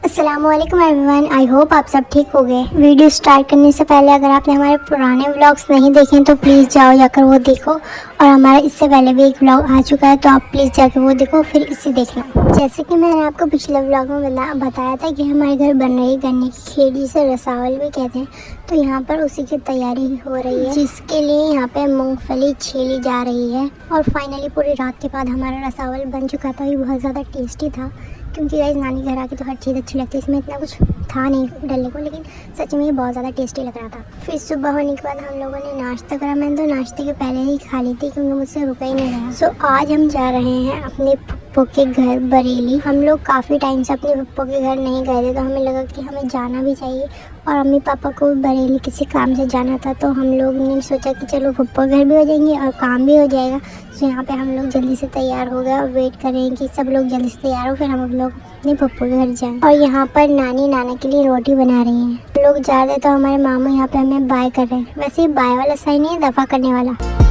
अस्सलामुअलैकुम everyone, I hope आप सब ठीक हो गए। वीडियो स्टार्ट करने से पहले अगर आपने हमारे पुराने व्लॉग्स नहीं देखे तो प्लीज़ जाओ जाकर वो देखो, और हमारा इससे पहले भी एक व्लॉग आ चुका है तो आप प्लीज़ जाकर वो देखो फिर इसे देखना। जैसे कि मैंने आपको पिछले व्लॉग में बताया था कि हमारे घर बन रही गन्ने की खेत, जिसे रसावल भी कहते हैं, तो यहाँ पर उसी की तैयारी हो रही है, जिसके लिए यहाँ पे मूंगफली छीली जा रही है। और फाइनली पूरी रात के बाद हमारा रसावल बन चुका था। ये बहुत ज़्यादा टेस्टी था, क्योंकि गाइस नानी घर आके तो हर चीज़ अच्छी लगती है, इसमें इतना कुछ था नहीं डालने को, लेकिन सच में ये बहुत ज़्यादा टेस्टी लग रहा था। फिर सुबह होने के बाद हम लोगों ने नाश्ता करा। मैंने तो नाश्ते के पहले ही खा ली थी, क्योंकि मुझसे रुका ही नहीं रहा। सो आज हम जा रहे हैं अपने पप्पो के घर बरेली। हम लोग काफ़ी टाइम से अपने पप्पो के घर नहीं गए थे, तो हमें लगा कि हमें जाना भी चाहिए, और अम्मी पापा को बरेली किसी काम से जाना था, तो हम लोग ने सोचा कि चलो पप्पो घर भी हो जाएंगे और काम भी हो जाएगा। तो यहाँ पे हम लोग जल्दी से तैयार हो गए और वेट कर रहे हैं कि सब लोग जल्दी से तैयार हो, फिर हम लोग अपने पप्पो के घर जाएं। और यहाँ पर नानी नाना के लिए रोटी बना रही हैं। हम लोग जा रहे तो हमारे मामू यहाँ पे हमें बाय कर रहे हैं। वैसे बाय वाला साइन नहीं है, दफ़ा करने वाला।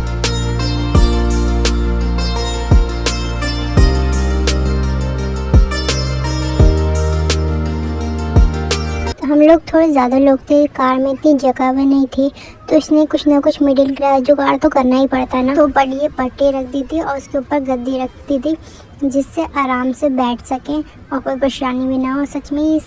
हम लोग थोड़े ज़्यादा लोग थे, कार में इतनी जगह भी नहीं थी, तो इसने कुछ ना कुछ मिडिल क्लास जुगाड़ तो करना ही पड़ता है ना। तो बढ़िया पट्टी रख दी थी और उसके ऊपर गद्दी रख दी थी, जिससे आराम से बैठ सकें और कोई परेशानी भी ना हो। सच में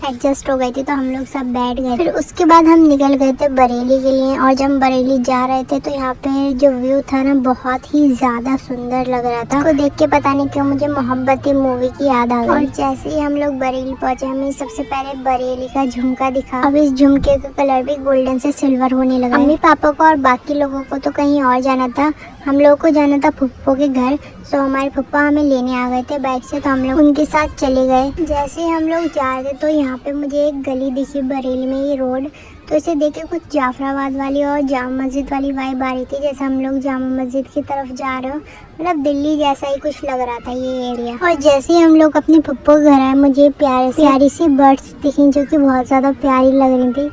एडजस्ट हो गई थी, तो हम लोग सब बैठ गए। फिर उसके बाद हम निकल गए थे बरेली के लिए, और जब हम बरेली जा रहे थे तो यहाँ पे जो व्यू था ना, बहुत ही ज़्यादा सुंदर लग रहा था। तो देख के पता नहीं क्यों मुझे मोहब्बती मूवी की याद आ गई। और जैसे ही हम लोग बरेली पहुंचे, हमें सबसे पहले बरेली का झुमका दिखा। अब इस झुमके का कलर भी गोल्डन से सिल्वर होने लगा। मम्मी पापा को और बाकी लोगों को तो कहीं और जाना था, हम लोगों को जाना था फुप्पो के घर। तो हमारे पप्पा हमें लेने आ गए थे बाइक से, तो हम लोग उनके साथ चले गए। जैसे ही हम लोग जा रहे तो यहाँ पे मुझे एक गली दिखी बरेली में, ये रोड, तो इसे देख के कुछ जाफराबाद वाली और जामा मस्जिद वाली वाइब आ रही थी, जैसे हम लोग जामा मस्जिद की तरफ जा रहे हो, मतलब दिल्ली जैसा ही कुछ लग रहा था ये एरिया। और जैसे ही हम लोग अपने पप्पो के घर आए, मुझे प्यारी सी बर्ड्स दिखी, जो कि बहुत ज़्यादा प्यारी लग रही थी।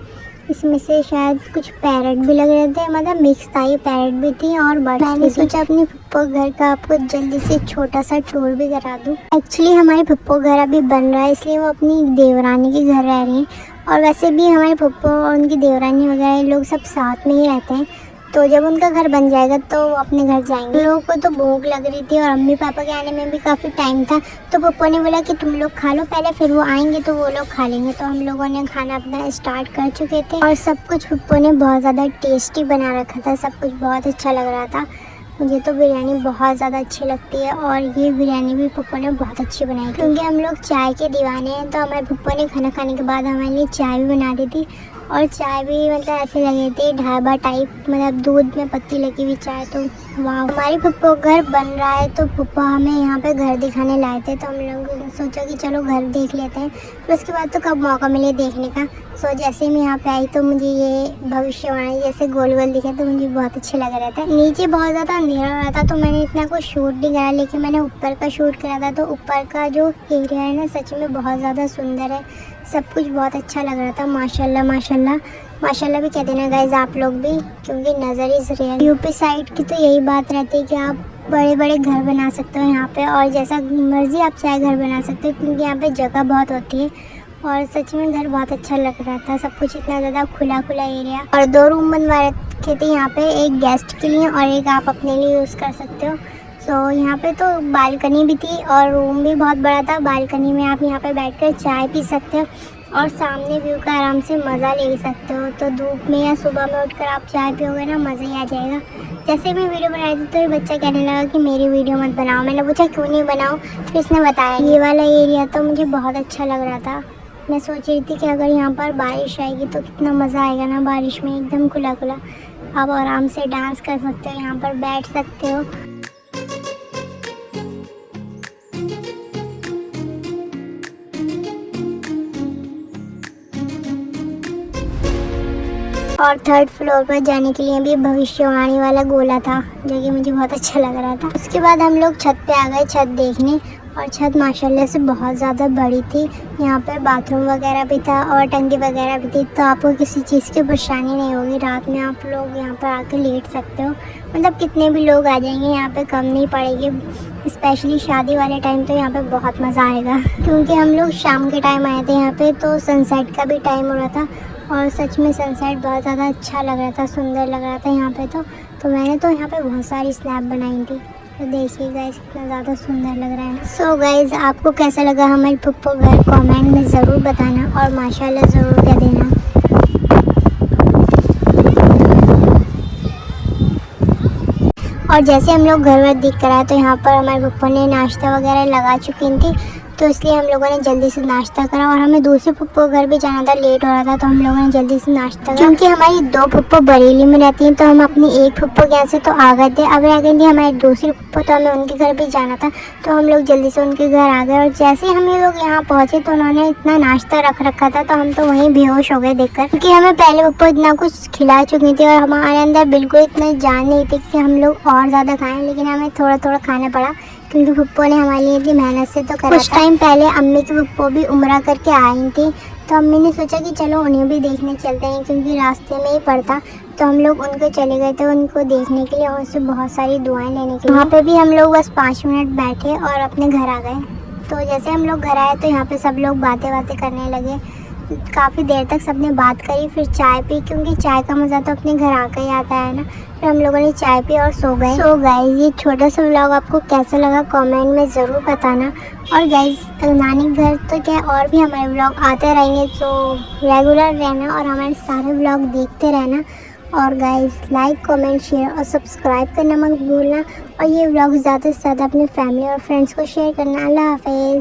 इसमें से शायद कुछ पैरट भी लग रहे थे, मतलब मिक्स था, ये पैरट भी थी और बर्ड्स। मैंने सोचा अपने पप्पो घर का आपको जल्दी से छोटा सा टूर भी करा दूं। एक्चुअली हमारे पप्पो घर अभी बन रहा है, इसलिए वो अपनी देवरानी के घर रह रही हैं, और वैसे भी हमारे पप्पो और उनकी देवरानी वगैरह लोग सब साथ में ही रहते हैं। तो जब उनका घर बन जाएगा तो वो अपने घर जाएंगे। लोगों को तो भूख लग रही थी और अम्मी पापा के आने में भी काफ़ी टाइम था, तो पप्पो ने बोला कि तुम लोग खा लो पहले, फिर वो आएंगे तो वो लोग खा लेंगे। तो हम लोगों ने खाना अपना स्टार्ट कर चुके थे, और सब कुछ पप्पो ने बहुत ज़्यादा टेस्टी बना रखा था, सब कुछ बहुत अच्छा लग रहा था। मुझे तो बिरयानी बहुत ज़्यादा अच्छी लगती है, और ये बिरयानी भी पप्पो ने बहुत अच्छी बनाई, क्योंकि हम लोग चाय के दीवाने हैं। तो हमारे पप्पो ने खाना खाने के बाद हमारे लिए चाय भी बना दी थी, और चाय भी मतलब ऐसे लगे थे ढाबा टाइप, मतलब दूध में पत्ती लगी हुई चाय। तो वाह, हमारी पप्पो घर बन रहा है, तो पप्पा हमें यहाँ पे घर दिखाने लाए थे, तो हम लोग सोचा कि चलो घर देख लेते हैं, फिर उसके बाद तो कब मौका मिले देखने का। सो जैसे मैं यहाँ पे आई तो मुझे ये भविष्यवाणी जैसे गोल गोल दिखे, तो मुझे बहुत अच्छे लग रहे थे। नीचे बहुत ज़्यादा अंधेरा हो रहा था, तो मैंने इतना कुछ शूट नहीं करा, लेकिन मैंने ऊपर का शूट करा था। तो ऊपर का जो एरिया है ना, सच में बहुत ज़्यादा सुंदर है, सब कुछ बहुत अच्छा लग रहा था। माशाल्लाह माशाल्लाह माशाल्लाह भी कह देना गाइज आप लोग भी, क्योंकि नज़र इज़ रियल। यूपी साइड की तो यही बात रहती है कि आप बड़े बड़े घर बना सकते हो यहाँ पे, और जैसा मर्जी आप चाहे घर बना सकते हो, क्योंकि यहाँ पे जगह बहुत होती है। और सच में घर बहुत अच्छा लग रहा था, सब कुछ इतना ज़्यादा खुला खुला एरिया। और 2 रूम बनवा रखे थे यहाँ पे, एक गेस्ट के लिए और एक आप अपने लिए यूज़ कर सकते हो। सो यहाँ पे तो बालकनी भी थी, और रूम भी बहुत बड़ा था। बालकनी में आप यहाँ पे बैठकर चाय पी सकते हो, और सामने व्यू का आराम से मज़ा ले सकते हो। तो धूप में या सुबह में उठकर आप चाय पियोगे ना, मज़ा ही आ जाएगा। जैसे मैं वीडियो बनाई थी तो ये बच्चा कहने लगा कि मेरी वीडियो मत बनाओ। मैंने पूछा क्यों नहीं बनाओ, फिर इसने बताया ये वाला एरिया तो मुझे बहुत अच्छा लग रहा था। मैं सोच रही थी कि अगर यहाँ पर बारिश आएगी तो कितना मज़ा आएगा ना, बारिश में एकदम खुला खुला आप आराम से डांस कर सकते हो, यहाँ पर बैठ सकते हो। और 3rd फ्लोर पर जाने के लिए भी भविष्यवाणी वाला गोला था, जो कि मुझे बहुत अच्छा लग रहा था। उसके बाद हम लोग छत पे आ गए छत देखने, और छत माशाल्लाह से बहुत ज़्यादा बड़ी थी। यहाँ पर बाथरूम वगैरह भी था और टंकी वगैरह भी थी, तो आपको किसी चीज़ की परेशानी नहीं होगी। रात में आप लोग यहाँ पर आकर लेट सकते हो, मतलब कितने भी लोग आ जाएंगे यहाँ पे कम नहीं पड़ेगी। स्पेशली शादी वाले टाइम तो यहाँ पे बहुत मज़ा आएगा, क्योंकि हम लोग शाम के टाइम आए थे यहाँ पे, तो सनसेट का भी टाइम हो रहा था और सच में सनसेट बहुत ज़्यादा अच्छा लग रहा था, सुंदर लग रहा था यहाँ पे। तो मैंने तो यहाँ पे बहुत सारी स्नैप बनाई थी, तो देखिए गाइस कितना ज़्यादा सुंदर लग रहा है ना। सो गाइस आपको कैसा लगा हमारी पुप्पो घर, कमेंट में ज़रूर बताना और माशाल्लाह ज़रूर कह देना। और जैसे हम लोग घर वर दिख कर आए, तो यहाँ पर हमारे पुप्पो ने नाश्ता वगैरह लगा चुकी थी, तो इसलिए हम लोगों ने जल्दी से नाश्ता करा। और हमें दूसरे पुप्पो घर भी जाना था, लेट हो रहा था, तो हम लोगों ने जल्दी से नाश्ता करा। क्योंकि हमारी 2 पुप्पो बरेली में रहती हैं, तो हम अपनी एक पुप्पो के यहाँ से तो आ गए थे, अब रह गई थी हमारी दूसरी पुप्पो, तो हमें उनके घर भी जाना था, तो हम लोग जल्दी से उनके घर आ गए। और जैसे ही हम लोग यहाँ पहुँचे तो उन्होंने इतना नाश्ता रख रखा था, तो हम तो वहीं बेहोश हो गए देखकर, क्योंकि हमें पहले पुप्पो इतना कुछ खिला चुकी थी और हमारे अंदर बिल्कुल इतनी जान नहीं थी कि हम लोग और ज़्यादा खाएँ, लेकिन हमें थोड़ा थोड़ा खाना पड़ा, क्योंकि पुप्पो ने हमारे लिए इतनी मेहनत से तो करा। कुछ टाइम पहले अम्मी की पुप्पो भी उम्रा करके आई थी, तो अम्मी ने सोचा कि चलो उन्हें भी देखने चलते हैं, क्योंकि रास्ते में ही पड़ता, तो हम लोग उनको चले गए थे उनको देखने के लिए और उससे बहुत सारी दुआएं लेने के लिए। वहाँ पे भी हम लोग बस 5 मिनट बैठे और अपने घर आ गए। तो जैसे हम लोग घर आए तो यहाँ पे सब लोग बातें करने लगे, काफ़ी देर तक सबने बात करी, फिर चाय पी, क्योंकि चाय का मज़ा तो अपने घर आकर ही आता है ना। फिर हम लोगों ने चाय पी और सो गए। सो गाइस ये छोटा सा व्लॉग आपको कैसा लगा कमेंट में ज़रूर बताना। और गाइस नानी घर तो क्या और भी हमारे व्लॉग आते रहेंगे, तो रेगुलर रहना और हमारे सारे व्लॉग देखते रहना। और गाइस लाइक कमेंट शेयर और सब्सक्राइब करना मत भूलना, और ये व्लॉग ज़्यादा से ज़्यादा अपनी फैमिली और फ्रेंड्स को शेयर करना। अल्लाह हाफ़िज़।